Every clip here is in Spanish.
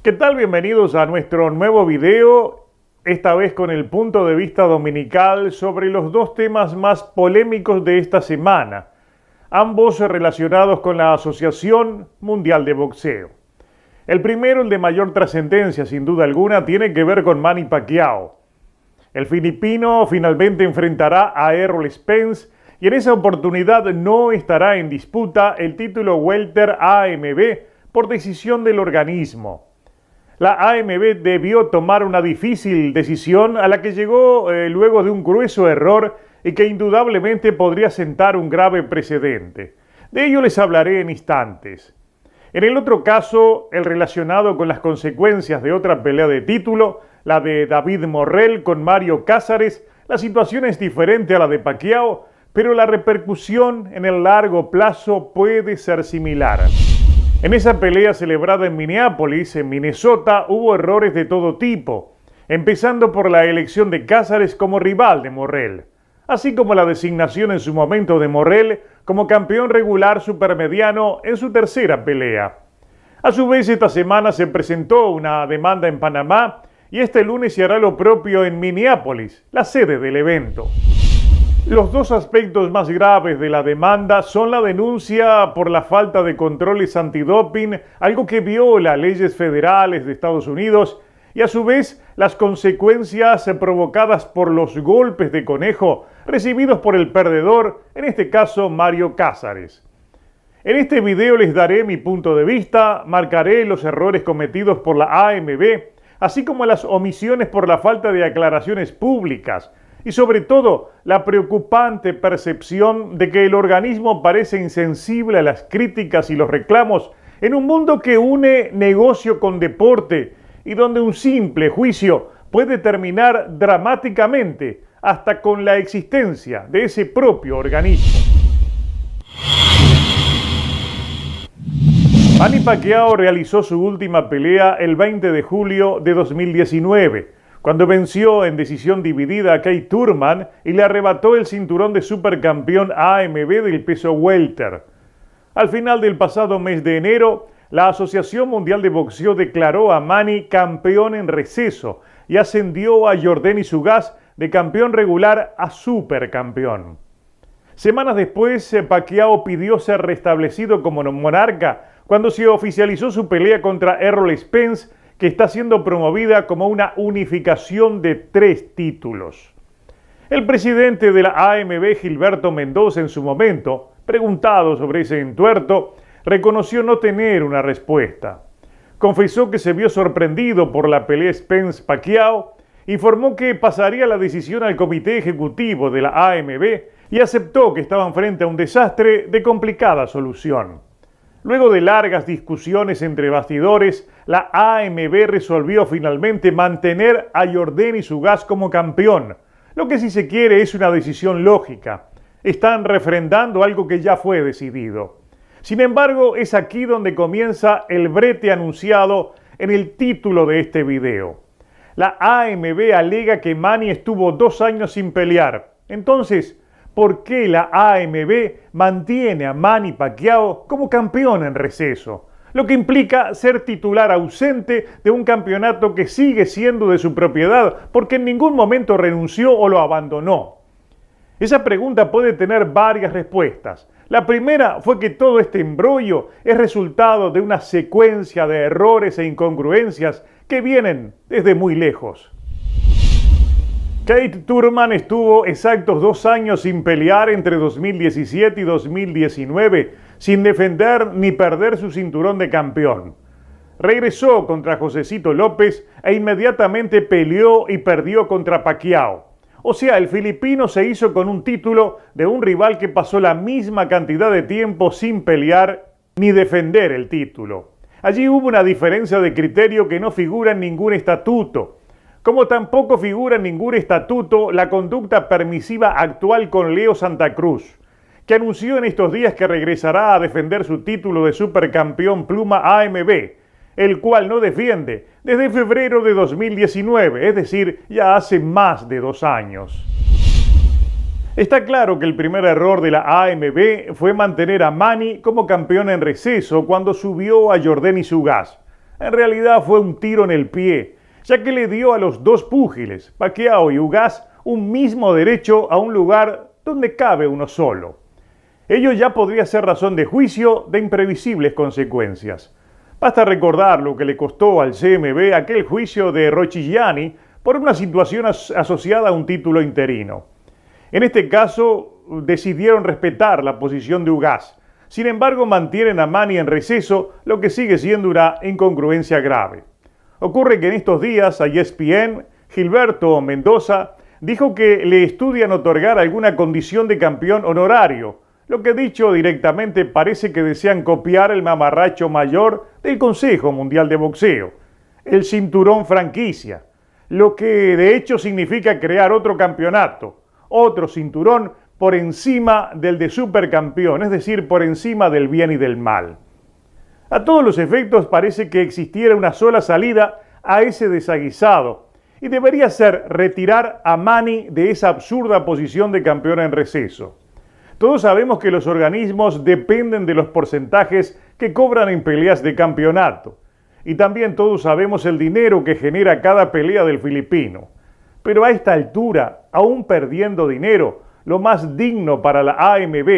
¿Qué tal? Bienvenidos a nuestro nuevo video, esta vez con el punto de vista dominical sobre los dos temas más polémicos de esta semana, ambos relacionados con la Asociación Mundial de Boxeo. El primero, el de mayor trascendencia sin duda alguna, tiene que ver con Manny Pacquiao. El filipino finalmente enfrentará a Errol Spence y en esa oportunidad no estará en disputa el título welter AMB por decisión del organismo. La AMB debió tomar una difícil decisión a la que llegó luego de un grueso error y que indudablemente podría sentar un grave precedente. De ello les hablaré en instantes. En el otro caso, el relacionado con las consecuencias de otra pelea de título, la de David Morrell con Mario Casares, la situación es diferente a la de Pacquiao, pero la repercusión en el largo plazo puede ser similar. En esa pelea celebrada en Minneapolis, en Minnesota, hubo errores de todo tipo, empezando por la elección de Casares como rival de Morrell, así como la designación en su momento de Morrell como campeón regular supermediano en su tercera pelea. A su vez, esta semana se presentó una demanda en Panamá y este lunes se hará lo propio en Minneapolis, la sede del evento. Los dos aspectos más graves de la demanda son la denuncia por la falta de controles antidoping, algo que viola leyes federales de Estados Unidos, y a su vez las consecuencias provocadas por los golpes de conejo recibidos por el perdedor, en este caso Mario Casares. En este video les daré mi punto de vista, marcaré los errores cometidos por la AMB, así como las omisiones por la falta de aclaraciones públicas, y sobre todo la preocupante percepción de que el organismo parece insensible a las críticas y los reclamos en un mundo que une negocio con deporte y donde un simple juicio puede terminar dramáticamente hasta con la existencia de ese propio organismo. Manny Pacquiao realizó su última pelea el 20 de julio de 2019, cuando venció en decisión dividida a Keith Thurman y le arrebató el cinturón de supercampeón AMB del peso welter. Al final del pasado mes de enero, la Asociación Mundial de Boxeo declaró a Manny campeón en receso y ascendió a Yordenis Ugas de campeón regular a supercampeón. Semanas después, Pacquiao pidió ser restablecido como monarca cuando se oficializó su pelea contra Errol Spence, que está siendo promovida como una unificación de 3 títulos. El presidente de la AMB, Gilberto Mendoza, en su momento, preguntado sobre ese entuerto, reconoció no tener una respuesta. Confesó que se vio sorprendido por la pelea Spence-Pacquiao, informó que pasaría la decisión al comité ejecutivo de la AMB y aceptó que estaban frente a un desastre de complicada solución. Luego de largas discusiones entre bastidores, la AMB resolvió finalmente mantener a Yordenis Ugas como campeón, lo que si se quiere es una decisión lógica. Están refrendando algo que ya fue decidido. Sin embargo, es aquí donde comienza el brete anunciado en el título de este video. La AMB alega que Manny estuvo 2 años sin pelear. Entonces, ¿por qué la AMB mantiene a Manny Pacquiao como campeón en receso? Lo que implica ser titular ausente de un campeonato que sigue siendo de su propiedad porque en ningún momento renunció o lo abandonó. Esa pregunta puede tener varias respuestas. La primera fue que todo este embrollo es resultado de una secuencia de errores e incongruencias que vienen desde muy lejos. Keith Thurman estuvo exactos 2 años sin pelear entre 2017 y 2019, sin defender ni perder su cinturón de campeón. Regresó contra Josecito López e inmediatamente peleó y perdió contra Pacquiao. O sea, el filipino se hizo con un título de un rival que pasó la misma cantidad de tiempo sin pelear ni defender el título. Allí hubo una diferencia de criterio que no figura en ningún estatuto. Como tampoco figura en ningún estatuto la conducta permisiva actual con Leo Santa Cruz, que anunció en estos días que regresará a defender su título de supercampeón pluma AMB, el cual no defiende desde febrero de 2019, es decir, ya hace más de 2 años. Está claro que el primer error de la AMB fue mantener a Manny como campeón en receso cuando subió a Yordenis Ugas. en realidad fue un tiro en el pie, ya que le dio a los dos púgiles, Pacquiao y Ugas, un mismo derecho a un lugar donde cabe uno solo. Ello ya podría ser razón de juicio de imprevisibles consecuencias. Basta recordar lo que le costó al CMB aquel juicio de Rochigiani por una situación asociada a un título interino. En este caso, decidieron respetar la posición de Ugas. Sin embargo, mantienen a Manny en receso, lo que sigue siendo una incongruencia grave. Ocurre que en estos días a ESPN, Gilberto Mendoza dijo que le estudian otorgar alguna condición de campeón honorario, lo que dicho directamente parece que desean copiar el mamarracho mayor del Consejo Mundial de Boxeo, el cinturón franquicia, lo que de hecho significa crear otro campeonato, otro cinturón por encima del de supercampeón, es decir, por encima del bien y del mal. A todos los efectos parece que existiera una sola salida a ese desaguisado, y debería ser retirar a Manny de esa absurda posición de campeón en receso. Todos sabemos que los organismos dependen de los porcentajes que cobran en peleas de campeonato. Y también todos sabemos el dinero que genera cada pelea del filipino. Pero a esta altura, aún perdiendo dinero, lo más digno para la AMB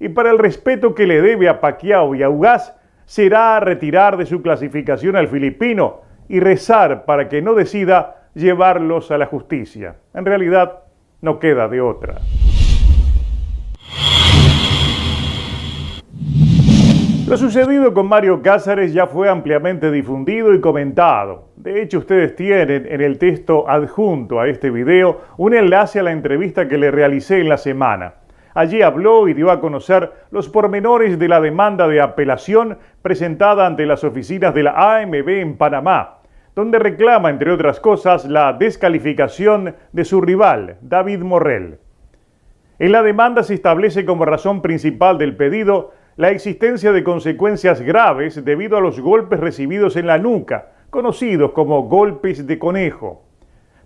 y para el respeto que le debe a Pacquiao y a Ugas será retirar de su clasificación al filipino y rezar para que no decida llevarlos a la justicia. En realidad, no queda de otra. Lo sucedido con Mario Cázares ya fue ampliamente difundido y comentado. De hecho, ustedes tienen en el texto adjunto a este video un enlace a la entrevista que le realicé en la semana. Allí habló y dio a conocer los pormenores de la demanda de apelación presentada ante las oficinas de la AMB en Panamá, donde reclama, entre otras cosas, la descalificación de su rival, David Morrell. En la demanda se establece como razón principal del pedido la existencia de consecuencias graves debido a los golpes recibidos en la nuca, conocidos como golpes de conejo.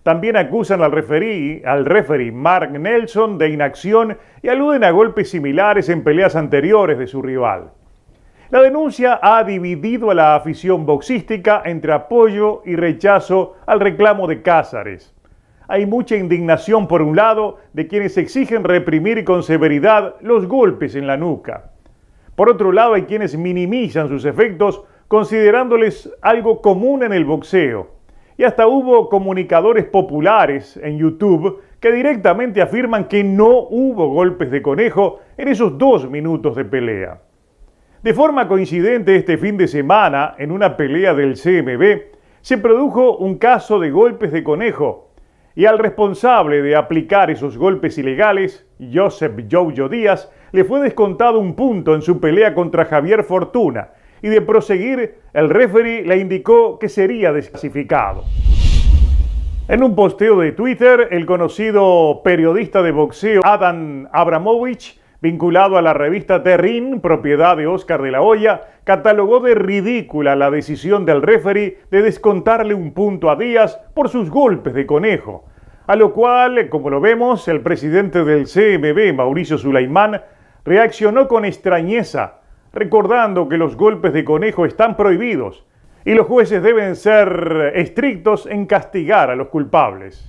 También acusan al referee Mark Nelson de inacción y aluden a golpes similares en peleas anteriores de su rival. La denuncia ha dividido a la afición boxística entre apoyo y rechazo al reclamo de Cázares. Hay mucha indignación por un lado de quienes exigen reprimir con severidad los golpes en la nuca. Por otro lado, hay quienes minimizan sus efectos considerándoles algo común en el boxeo. Y hasta hubo comunicadores populares en YouTube que directamente afirman que no hubo golpes de conejo en esos 2 minutos de pelea. De forma coincidente, este fin de semana, en una pelea del CMB, se produjo un caso de golpes de conejo. Y al responsable de aplicar esos golpes ilegales, Joseph Jojo Díaz, le fue descontado un punto en su pelea contra Javier Fortuna, y de proseguir, el referee le indicó que sería desclasificado. En un posteo de Twitter, el conocido periodista de boxeo Adam Abramovich, vinculado a la revista Terrín, propiedad de Oscar de la Hoya, catalogó de ridícula la decisión del referee de descontarle un punto a Díaz por sus golpes de conejo, a lo cual, como lo vemos, el presidente del CMB, Mauricio Sulaimán, reaccionó con extrañeza, recordando que los golpes de conejo están prohibidos y los jueces deben ser estrictos en castigar a los culpables.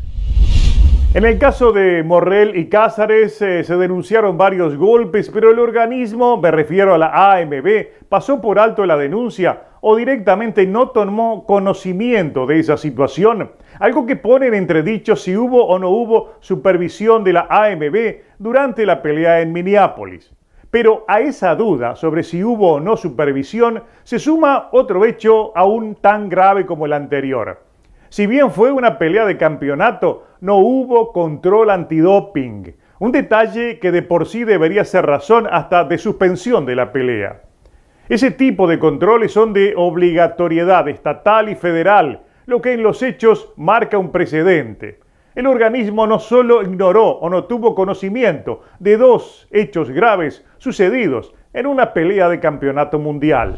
En el caso de Morrell y Cázares se denunciaron varios golpes, pero el organismo, me refiero a la AMB, pasó por alto la denuncia o directamente no tomó conocimiento de esa situación, algo que pone en entredicho si hubo o no hubo supervisión de la AMB durante la pelea en Minneapolis. Pero a esa duda sobre si hubo o no supervisión se suma otro hecho aún tan grave como el anterior. Si bien fue una pelea de campeonato, no hubo control antidoping, un detalle que de por sí debería ser razón hasta de suspensión de la pelea. Ese tipo de controles son de obligatoriedad estatal y federal, lo que en los hechos marca un precedente. El organismo no solo ignoró o no tuvo conocimiento de 2 hechos graves sucedidos en una pelea de campeonato mundial.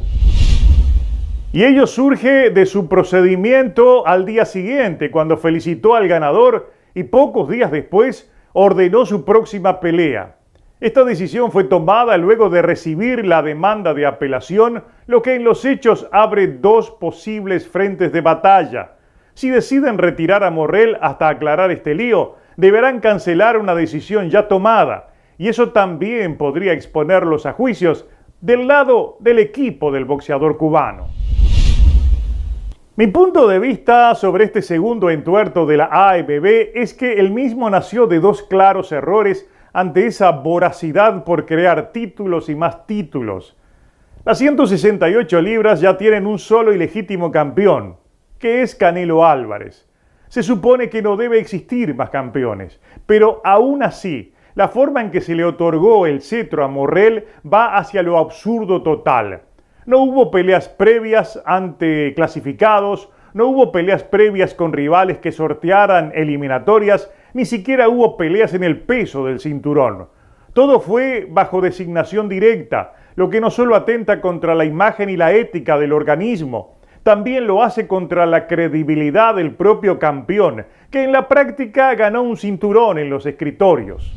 Y ello surge de su procedimiento al día siguiente, cuando felicitó al ganador y pocos días después ordenó su próxima pelea. Esta decisión fue tomada luego de recibir la demanda de apelación, lo que en los hechos abre dos posibles frentes de batalla. Si deciden retirar a Morrell hasta aclarar este lío, deberán cancelar una decisión ya tomada, y eso también podría exponerlos a juicios del lado del equipo del boxeador cubano. Mi punto de vista sobre este segundo entuerto de la AMB es que el mismo nació de dos claros errores ante esa voracidad por crear títulos y más títulos. Las 168 libras ya tienen un solo y legítimo campeón, que es Canelo Álvarez. Se supone que no debe existir más campeones, pero aún así, la forma en que se le otorgó el cetro a Morrell va hacia lo absurdo total. No hubo peleas previas ante clasificados, no hubo peleas previas con rivales que sortearan eliminatorias, ni siquiera hubo peleas en el peso del cinturón. Todo fue bajo designación directa, lo que no solo atenta contra la imagen y la ética del organismo, también lo hace contra la credibilidad del propio campeón, que en la práctica ganó un cinturón en los escritorios.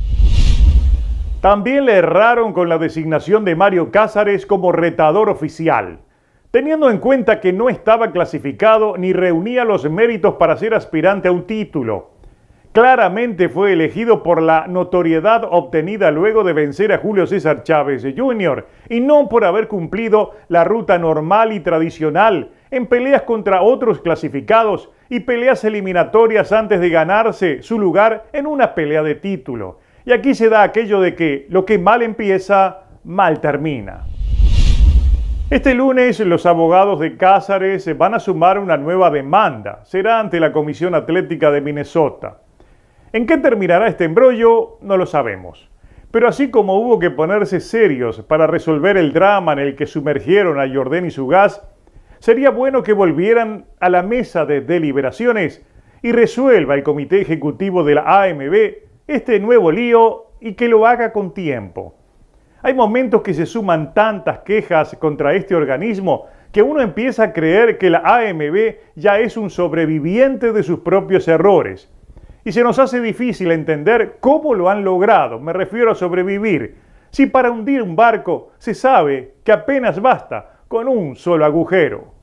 También le erraron con la designación de Mario Cázares como retador oficial, teniendo en cuenta que no estaba clasificado ni reunía los méritos para ser aspirante a un título. Claramente fue elegido por la notoriedad obtenida luego de vencer a Julio César Chávez Jr. y no por haber cumplido la ruta normal y tradicional en peleas contra otros clasificados y peleas eliminatorias antes de ganarse su lugar en una pelea de título. Y aquí se da aquello de que lo que mal empieza, mal termina. Este lunes los abogados de Cázares van a sumar una nueva demanda. Será ante la Comisión Atlética de Minnesota. ¿En qué terminará este embrollo? No lo sabemos. Pero así como hubo que ponerse serios para resolver el drama en el que sumergieron a Jourdain y Zugás, sería bueno que volvieran a la mesa de deliberaciones y resuelva el Comité Ejecutivo de la AMB este nuevo lío y que lo haga con tiempo. Hay momentos que se suman tantas quejas contra este organismo que uno empieza a creer que la AMB ya es un sobreviviente de sus propios errores. Y se nos hace difícil entender cómo lo han logrado, me refiero a sobrevivir, si para hundir un barco se sabe que apenas basta con un solo agujero.